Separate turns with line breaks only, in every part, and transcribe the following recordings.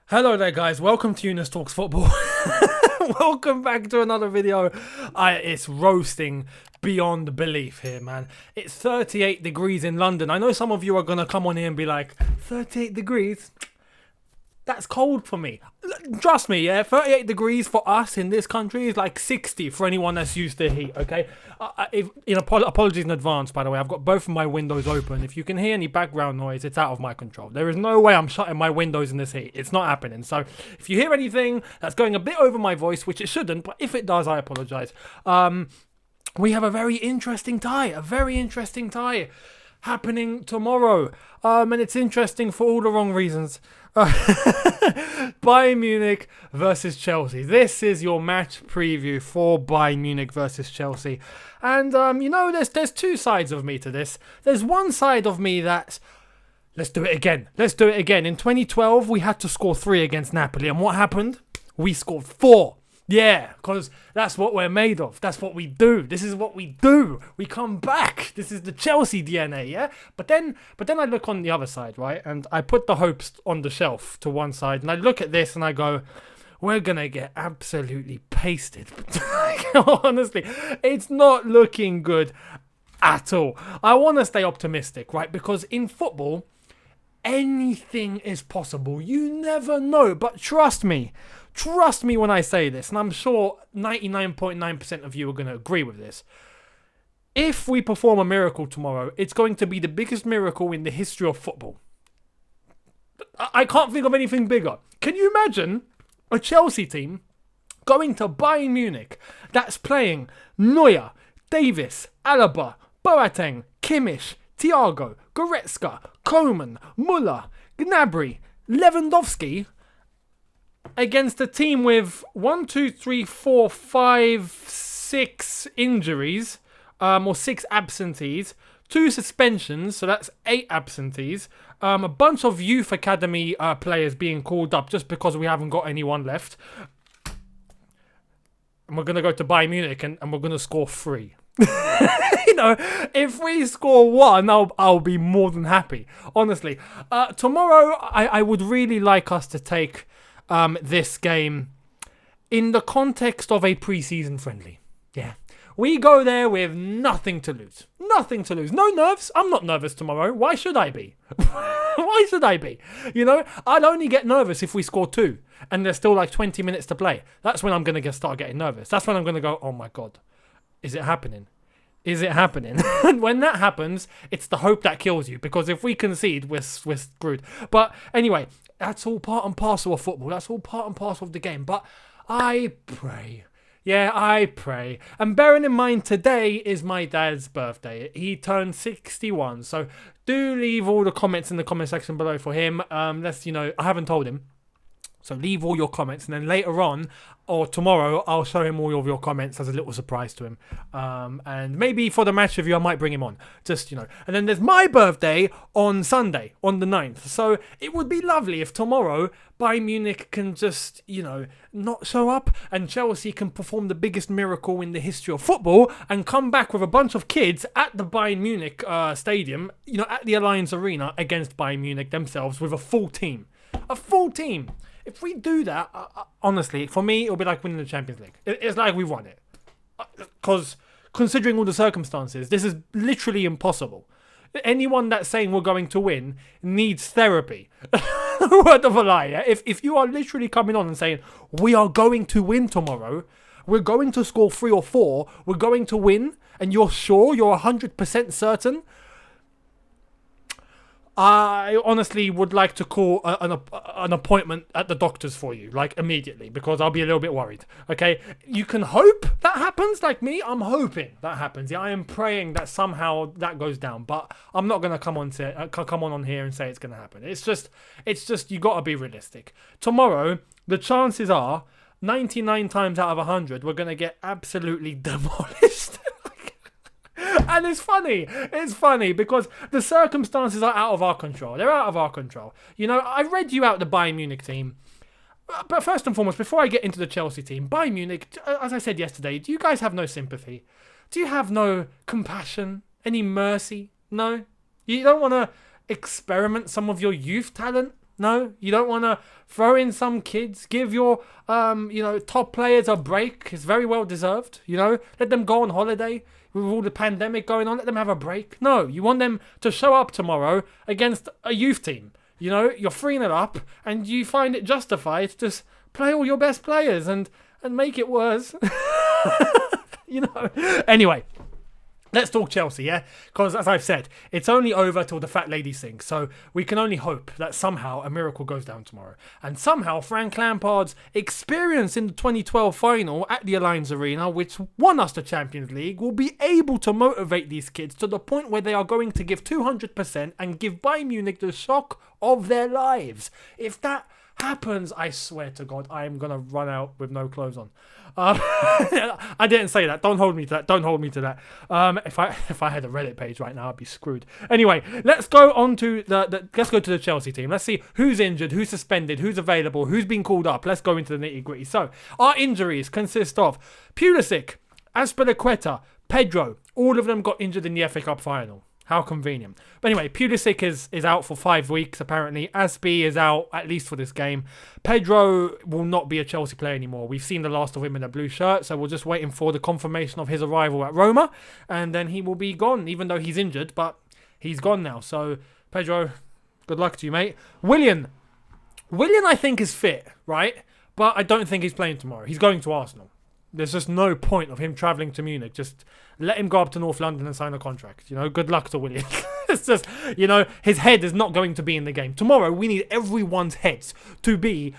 Hello there guys, welcome to Younes Talks Football. Welcome back to another video. It's roasting beyond belief here, man. It's 38 degrees in London. I know some of you are going to come on here and be like, 38 degrees? That's cold for me. Trust me, yeah, 38 degrees for us in this country is like 60 for anyone that's used to heat, okay? Apologies in advance, by the way. I've got both of my windows open. If you can hear any background noise, it's out of my control. There is no way I'm shutting my windows in this heat. It's not happening. So if you hear anything that's going a bit over my voice, which it shouldn't, but if it does, I apologize. We have a very interesting tie happening tomorrow. And it's interesting for all the wrong reasons. Bayern Munich versus Chelsea. This is your match preview for Bayern Munich versus Chelsea. And, there's two sides of me to this. There's one side of me that's, let's do it again. In 2012, we had to score 3 against Napoli. And what happened? We scored 4. Yeah, because that's what we're made of. That's what we do. This is what we do. We come back. This is the Chelsea DNA, yeah? But then I look on the other side, right? And I put the hopes on the shelf to one side. And I look at this and I go, we're going to get absolutely pasted. Honestly, it's not looking good at all. I want to stay optimistic, right? Because in football, anything is possible. You never know. But trust me when I say this, and I'm sure 99.9% of you are going to agree with this. If we perform a miracle tomorrow, it's going to be the biggest miracle in the history of football. I can't think of anything bigger. Can you imagine a Chelsea team going to Bayern Munich that's playing Neuer, Davis, Alaba, Boateng, Kimmich, Thiago, Goretzka, Koeman, Müller, Gnabry, Lewandowski, against a team with 6 injuries, or 6 absentees, 2 suspensions, so that's 8 absentees, a bunch of youth academy players being called up just because we haven't got anyone left. And we're going to go to Bayern Munich and we're going to score 3. If we score 1, I'll be more than happy, honestly. Tomorrow, I would really like us to take this game in the context of a pre-season friendly. Yeah. We go there with nothing to lose. No nerves. I'm not nervous tomorrow. Why should I be? I'd only get nervous if we score 2 and there's still like 20 minutes to play. That's when I'm going to start getting nervous. That's when I'm going to go, oh my God, is it happening? And when that happens, it's the hope that kills you, because if we concede, we're screwed. But anyway, that's all part and parcel of football. That's all part and parcel of the game. But I pray. Yeah, I pray. And bearing in mind, today is my dad's birthday. He turned 61. So do leave all the comments in the comment section below for him. I haven't told him. So leave all your comments, and then later on, or tomorrow, I'll show him all of your comments as a little surprise to him. And maybe for the match review, I might bring him on. And then there's my birthday on Sunday, on the 9th. So it would be lovely if tomorrow, Bayern Munich can just, not show up, and Chelsea can perform the biggest miracle in the history of football and come back with a bunch of kids at the Bayern Munich stadium, at the Allianz Arena against Bayern Munich themselves with a full team. A full team. If we do that, honestly, for me, it'll be like winning the Champions League. It's like we won it. Because considering all the circumstances, this is literally impossible. Anyone that's saying we're going to win needs therapy. Word of a lie, yeah? If you are literally coming on and saying, we are going to win tomorrow, we're going to score 3 or 4, we're going to win, and you're sure, you're 100% certain, I honestly would like to call an appointment at the doctor's for you, like immediately, because I'll be a little bit worried. Okay, you can hope that happens. Like me, I'm hoping that happens. Yeah, I am praying that somehow that goes down. But I'm not gonna come on here and say it's gonna happen. It's just you gotta be realistic. Tomorrow, the chances are 99 times out of 100 we're gonna get absolutely demolished. And it's funny because the circumstances are out of our control. They're out of our control. I read you out the Bayern Munich team. But first and foremost, before I get into the Chelsea team, Bayern Munich, as I said yesterday, do you guys have no sympathy? Do you have no compassion? Any mercy? No? You don't want to experiment some of your youth talent? No, you don't want to throw in some kids, give your, top players a break. It's very well deserved, Let them go on holiday with all the pandemic going on. Let them have a break. No, you want them to show up tomorrow against a youth team. You're 3-0 up and you find it justified to just play all your best players and make it worse. Anyway. Let's talk Chelsea, yeah? Because, as I've said, it's only over till the fat lady sings. So we can only hope that somehow a miracle goes down tomorrow. And somehow Frank Lampard's experience in the 2012 final at the Allianz Arena, which won us the Champions League, will be able to motivate these kids to the point where they are going to give 200% and give Bayern Munich the shock of their lives. If that happens, I swear to God, I am going to run out with no clothes on. I didn't say that. Don't hold me to that. If I had a Reddit page right now, I'd be screwed. Anyway, let's go on to let's go to the Chelsea team. Let's see who's injured, who's suspended, who's available, who's been called up. Let's go into the nitty-gritty. So, our injuries consist of Pulisic, Azpilicueta, Pedro. All of them got injured in the FA Cup final. How convenient. But anyway, Pulisic is out for 5 weeks, apparently. Aspi is out, at least for this game. Pedro will not be a Chelsea player anymore. We've seen the last of him in a blue shirt, so we're just waiting for the confirmation of his arrival at Roma, and then he will be gone, even though he's injured, but he's gone now. So, Pedro, good luck to you, mate. Willian, I think, is fit, right? But I don't think he's playing tomorrow. He's going to Arsenal. There's just no point of him travelling to Munich. Just let him go up to North London and sign a contract. Good luck to William. It's just, his head is not going to be in the game. Tomorrow, we need everyone's heads to be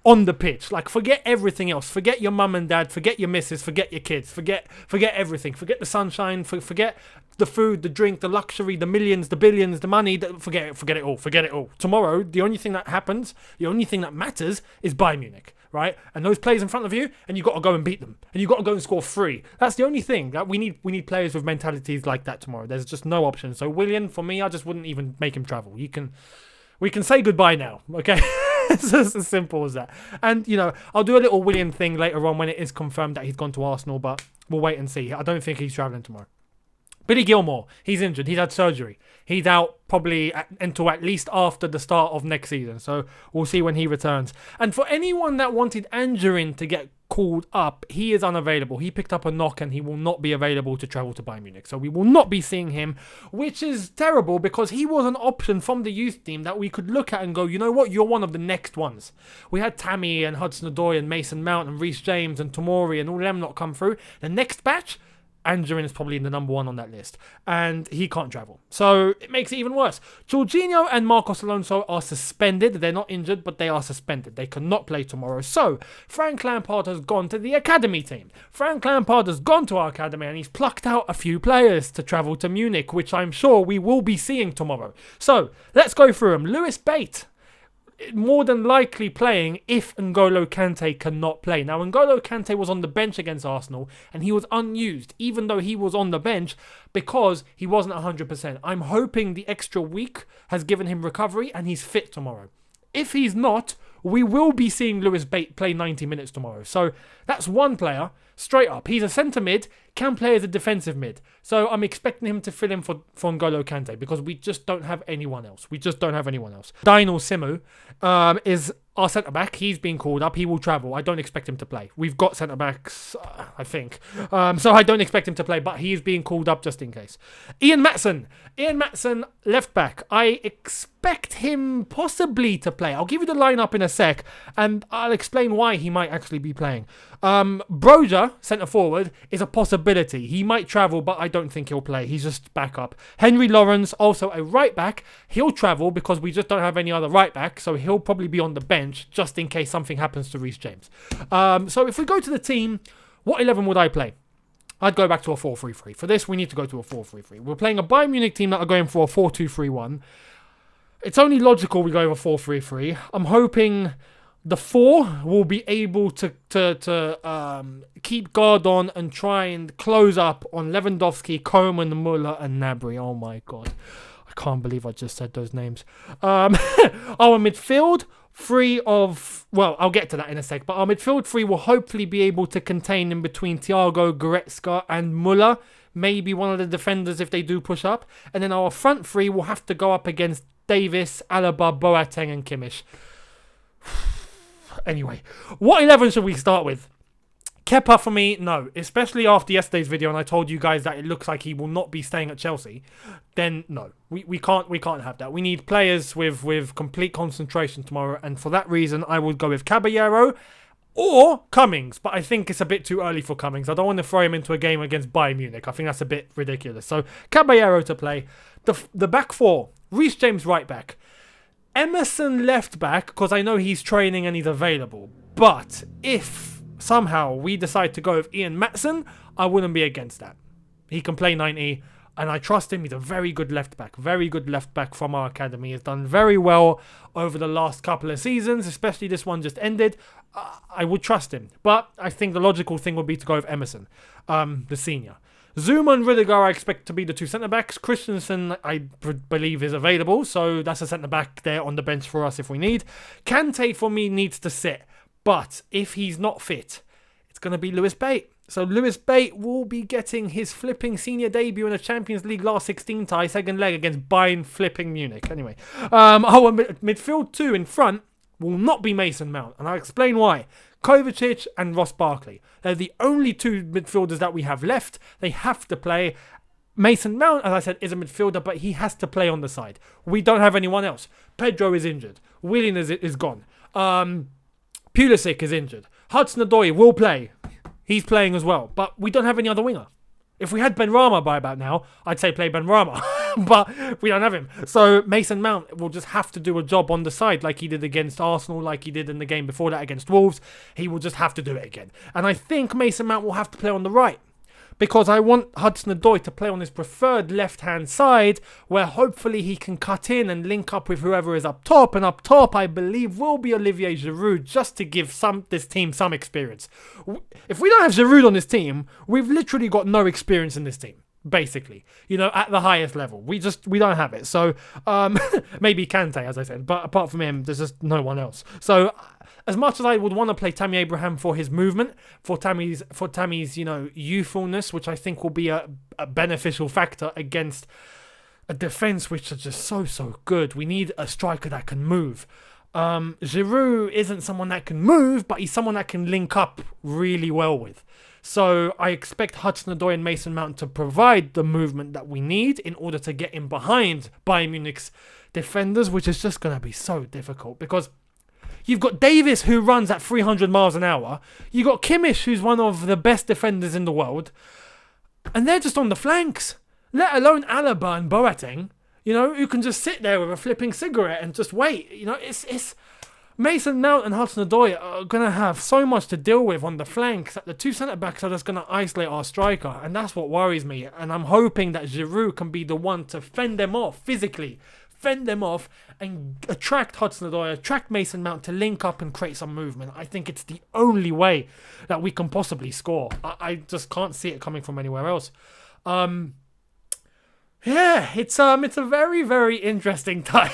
on the pitch. Like, forget everything else. Forget your mum and dad. Forget your missus. Forget your kids. Forget everything. Forget the sunshine. Forget the food, the drink, the luxury, the millions, the billions, the money. Forget it all. Forget it all. Tomorrow, the only thing that happens, the only thing that matters is Bayern Munich. Right? And those players in front of you, and you've got to go and beat them. And you've got to go and score 3. That's the only thing. That we need players with mentalities like that tomorrow. There's just no option. So Willian, for me, I just wouldn't even make him travel. We can say goodbye now, okay? It's just as simple as that. And, I'll do a little Willian thing later on when it is confirmed that he's gone to Arsenal, but we'll wait and see. I don't think he's travelling tomorrow. Billy Gilmore, he's injured. He's had surgery. He's out probably until at least after the start of next season. So we'll see when he returns. And for anyone that wanted Angerin to get called up, he is unavailable. He picked up a knock and he will not be available to travel to Bayern Munich. So we will not be seeing him, which is terrible because he was an option from the youth team that we could look at and go, you know what, you're one of the next ones. We had Tammy and Hudson-Odoi and Mason Mount and Reece James and Tomori and all of them not come through. The next batch, Angerin is probably in the number 1 on that list. And he can't travel. So it makes it even worse. Jorginho and Marcos Alonso are suspended. They're not injured, but they are suspended. They cannot play tomorrow. So Frank Lampard has gone to the academy team. Frank Lampard has gone to our academy and he's plucked out a few players to travel to Munich, which I'm sure we will be seeing tomorrow. So let's go through them. Lewis Bate, more than likely playing if N'Golo Kante cannot play. Now, N'Golo Kante was on the bench against Arsenal and he was unused, even though he was on the bench because he wasn't 100%. I'm hoping the extra week has given him recovery and he's fit tomorrow. If he's not, we will be seeing Lewis Bate play 90 minutes tomorrow. So that's one player straight up. He's a centre mid, can play as a defensive mid. So I'm expecting him to fill in for N'Golo Kante because we just don't have anyone else. Daniel Simu is our centre-back. He's been called up. He will travel. I don't expect him to play. We've got centre-backs, I think. So I don't expect him to play, but he's being called up just in case. Ian Maatsen, left-back. I expect him possibly to play. I'll give you the lineup in a sec, and I'll explain why he might actually be playing. Broja, centre-forward, is a possibility. He might travel, but I don't think he'll play. He's just backup. Henry Lawrence, also a right-back. He'll travel because we just don't have any other right-back, so he'll probably be on the bench just in case something happens to Reece James. So if we go to the team, what 11 would I play? I'd go back to a 4-3-3. For this, we need to go to a 4-3-3. We're playing a Bayern Munich team that are going for a 4-2-3-1. It's only logical we go with a 4-3-3. I'm hoping the 4 will be able to keep guard on and try and close up on Lewandowski, Koeman, Muller and Gnabry. Oh my God. I can't believe I just said those names. Our midfield, I'll get to that in a sec, but our midfield 3 will hopefully be able to contain in between Thiago, Goretzka and Muller. Maybe one of the defenders if they do push up. And then our front 3 will have to go up against Davis, Alaba, Boateng and Kimmich. Anyway, what 11 should we start with? Kepa for me, no. Especially after yesterday's video and I told you guys that it looks like he will not be staying at Chelsea. Then no, we can't have that. We need players with complete concentration tomorrow, and for that reason I would go with Caballero or Cummings, but I think it's a bit too early for Cummings. I don't want to throw him into a game against Bayern Munich. I think that's a bit ridiculous. So Caballero to play. The back four, Reece James right back. Emerson left back, because I know he's training and he's available. But if somehow we decide to go with Ian Maatsen, I wouldn't be against that. He can play 90, and I trust him. He's a very good left back from our academy. He's done very well over the last couple of seasons, especially this one just ended. I would trust him. But I think the logical thing would be to go with Emerson, the senior. Zuma and Rudiger I expect to be the two centre-backs. Christensen, I believe, is available, so that's a centre-back there on the bench for us if we need. Kante, for me, needs to sit, but if he's not fit, it's going to be Lewis Bate. So Lewis Bate will be getting his flipping senior debut in the Champions League last 16 tie, second leg against Bayern flipping Munich. Anyway, our midfield two in front will not be Mason Mount, and I'll explain why. Kovacic and Ross Barkley. They're the only two midfielders that we have left. They have to play. Mason Mount, as I said, is a midfielder, but he has to play on the side. We don't have anyone else. Pedro is injured. Willian is gone. Pulisic is injured. Hudson-Odoi will play. He's playing as well, but we don't have any other winger. If we had Benrahma by about now, I'd say play Benrahma, but we don't have him. So Mason Mount will just have to do a job on the side like he did against Arsenal, like he did in the game before that against Wolves. He will just have to do it again. And I think Mason Mount will have to play on the right, because I want Hudson-Odoi to play on his preferred left-hand side, where hopefully he can cut in and link up with whoever is up top. And up top, I believe, will be Olivier Giroud, just to give this team some experience. If we don't have Giroud on this team, we've literally got no experience in this team, basically. You know, at the highest level. We don't have it. So, maybe Kante, as I said. But apart from him, there's just no one else. So, as much as I would want to play Tammy Abraham for his movement, for Tammy's, youthfulness, which I think will be a beneficial factor against a defense which is just so good. We need a striker that can move. Giroud isn't someone that can move, but he's someone that can link up really well with. So I expect Hudson-Odoi and Mason Mount to provide the movement that we need in order to get in behind Bayern Munich's defenders, which is just going to be so difficult, because you've got Davis, who runs at 300 miles an hour. You've got Kimmich, who's one of the best defenders in the world. And they're just on the flanks. Let alone Alaba and Boateng, who can just sit there with a flipping cigarette and just wait. It's Mason Mount and Hudson-Odoi are going to have so much to deal with on the flanks that the two centre-backs are just going to isolate our striker. And that's what worries me. And I'm hoping that Giroud can be the one to fend them off physically. Fend them off and attract Hudson-Odoi, attract Mason Mount to link up and create some movement. I think it's the only way that we can possibly score. I just can't see it coming from anywhere else. It's a very, very interesting time.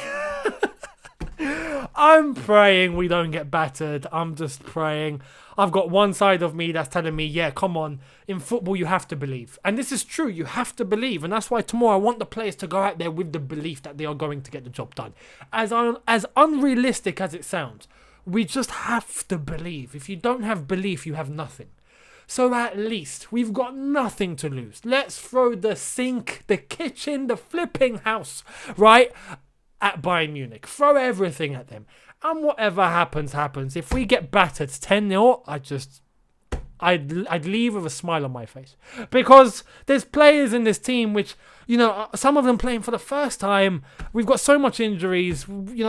I'm praying we don't get battered. I'm just praying. I've got one side of me that's telling me, yeah, come on. In football, you have to believe. And this is true. You have to believe. And that's why tomorrow I want the players to go out there with the belief that they are going to get the job done. As unrealistic as it sounds, we just have to believe. If you don't have belief, you have nothing. So at least we've got nothing to lose. Let's throw the sink, the kitchen, the flipping house, right, at Bayern Munich. Throw everything at them. And whatever happens, happens. If we get battered 10-0, I'd leave with a smile on my face. Because there's players in this team which, some of them playing for the first time. We've got so much injuries. We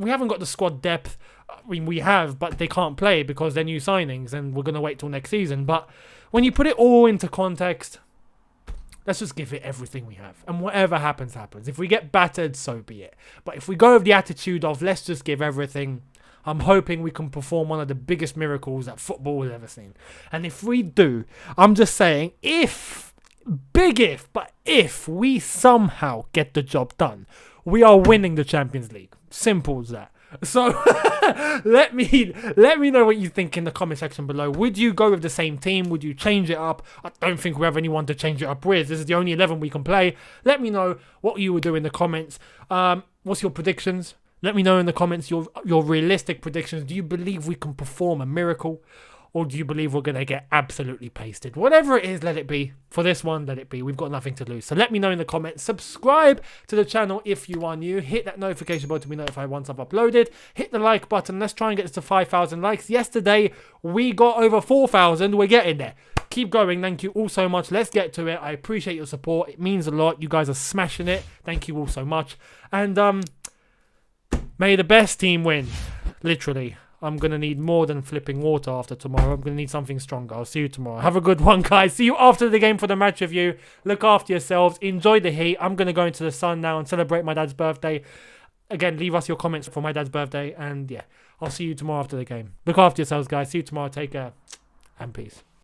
haven't got the squad depth. I mean, we have, but they can't play because they're new signings and we're going to wait till next season. But when you put it all into context, let's just give it everything we have. And whatever happens, happens. If we get battered, so be it. But if we go with the attitude of let's just give everything, I'm hoping we can perform one of the biggest miracles that football has ever seen. And if we do, I'm just saying, if we somehow get the job done, we are winning the Champions League. Simple as that. So let me know what you think in the comment section below. Would you go with the same team? Would you change it up? I don't think we have anyone to change it up with. This is the only 11 we can play. Let me know what you would do in the comments. What's your predictions? Let me know in the comments your realistic predictions. Do you believe we can perform a miracle? Or do you believe we're going to get absolutely pasted? Whatever it is, let it be. For this one, let it be. We've got nothing to lose. So let me know in the comments. Subscribe to the channel if you are new. Hit that notification bell to be notified once I've uploaded. Hit the like button. Let's try and get this to 5,000 likes. Yesterday, we got over 4,000. We're getting there. Keep going. Thank you all so much. Let's get to it. I appreciate your support. It means a lot. You guys are smashing it. Thank you all so much. And may the best team win. Literally. I'm going to need more than flipping water after tomorrow. I'm going to need something stronger. I'll see you tomorrow. Have a good one, guys. See you after the game for the match review. Look after yourselves. Enjoy the heat. I'm going to go into the sun now and celebrate my dad's birthday. Again, leave us your comments for my dad's birthday. And yeah, I'll see you tomorrow after the game. Look after yourselves, guys. See you tomorrow. Take care and peace.